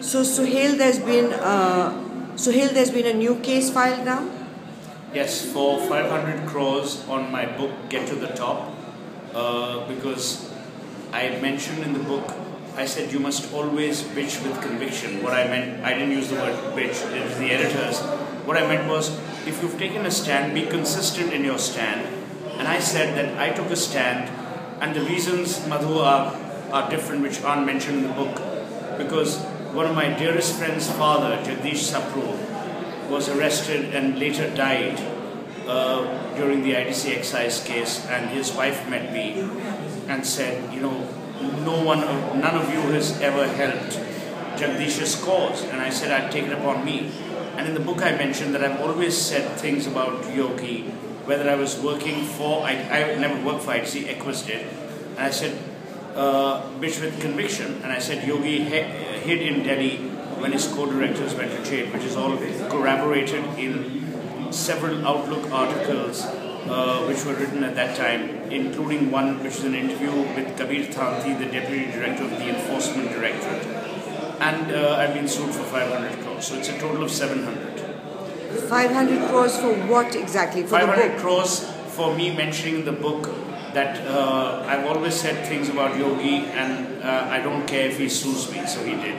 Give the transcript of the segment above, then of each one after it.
So Suhel, there's been a new case filed now. Yes, for 500 crores on my book Get to the Top, because I mentioned in the book, I said you must always bitch with conviction. What I meant, I didn't use the word bitch, it was the editors. What I meant was, if you've taken a stand, be consistent in your stand. And I said that I took a stand, and the reasons, Madhu, are different, which aren't mentioned in the book. Because one of my dearest friend's father, Jagdish Sapru, was arrested and later died during the ITC excise case, and his wife met me and said, you know, none of you has ever helped Jagdish's cause. And I said I'd take it upon me. And in the book I mentioned that I've always said things about Yogi, whether I was working for, I never worked for ITC, Equus did, and I said, bitch with conviction, and I said Yogi hid in Delhi when his co-directors went to jail, which is all corroborated in several Outlook articles which were written at that time, including one which is an interview with Kabir Thanti, the Deputy Director of the Enforcement Directorate. And I've been sued for 500 crores, so it's a total of 700. 500 crores for what exactly? For 500 crores for me mentioning in the book that I've always said things about Yogi, and I don't care if he sues me, so he did.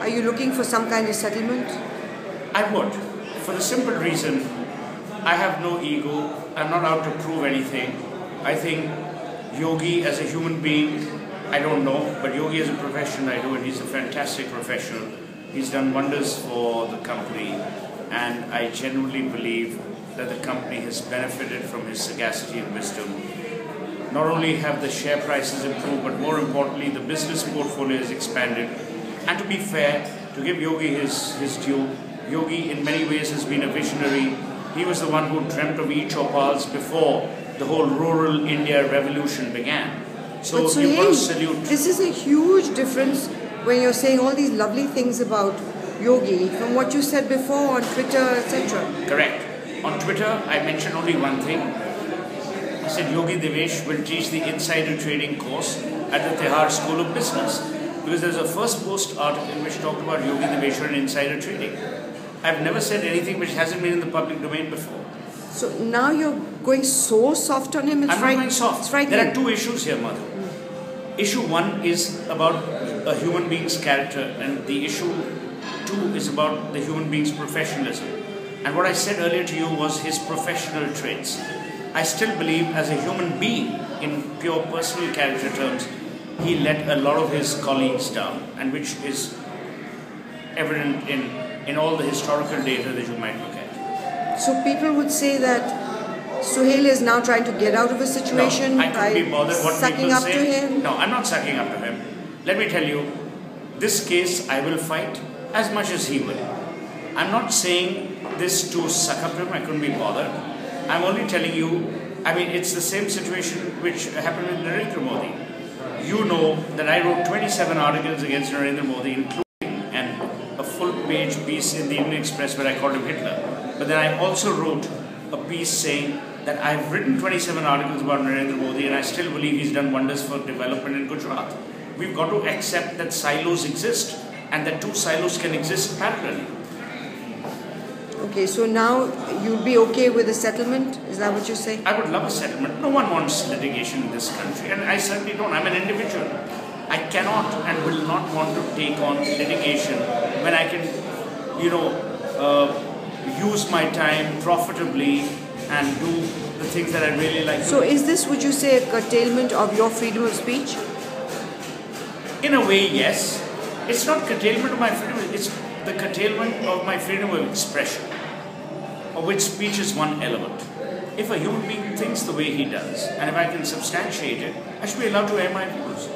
Are you looking for some kind of settlement? I would, for the simple reason, I have no ego, I'm not out to prove anything. I think Yogi as a human being, I don't know, but Yogi as a professional I do, and he's a fantastic professional. He's done wonders for the company, and I genuinely believe that the company has benefited from his sagacity and wisdom. Not only have the share prices improved, but more importantly, the business portfolio has expanded. And to be fair, to give Yogi his due, Yogi in many ways has been a visionary. He was the one who dreamt of e-chopals before the whole rural India revolution began. So you've got to salute. This is a huge difference when you're saying all these lovely things about Yogi from what you said before on Twitter, etc. Correct. On Twitter, I mentioned only one thing. I said Yogi Devesh will teach the insider trading course at the Tihar School of Business. Because there's a first post article which talked about Yogi Devesh and insider trading. I've never said anything which hasn't been in the public domain before. So now you're going so soft on him? I'm not going soft. There are two issues here, Madhu. Issue one is about a human being's character, and the issue two is about the human being's professionalism. And what I said earlier to you was his professional traits. I still believe as a human being, in pure personal character terms, he let a lot of his colleagues down, and which is evident in all the historical data that you might look at. So people would say that Suhel is now trying to get out of a situation by sucking up to him? No, I'm not sucking up to him. Let me tell you, this case I will fight as much as he will. I'm not saying this to suck up to him, I couldn't be bothered. I'm only telling you, I mean, it's the same situation which happened with Narendra Modi. You know that I wrote 27 articles against Narendra Modi, including a full-page piece in the Indian Express where I called him Hitler. But then I also wrote a piece saying that I've written 27 articles about Narendra Modi, and I still believe he's done wonders for development in Gujarat. We've got to accept that silos exist, and that two silos can exist parallelly. Okay, so now you'll be okay with a settlement? Is that what you're saying? I would love a settlement. No one wants litigation in this country, and I certainly don't. I'm an individual. I cannot and will not want to take on litigation when I can, you know, use my time profitably and do the things that I really like to do. So is this, would you say, a curtailment of your freedom of speech? In a way, yes. It's not curtailment of my freedom, it's the curtailment of my freedom of expression, of which speech is one element. If a human being thinks the way he does, and if I can substantiate it, I should be allowed to air my views.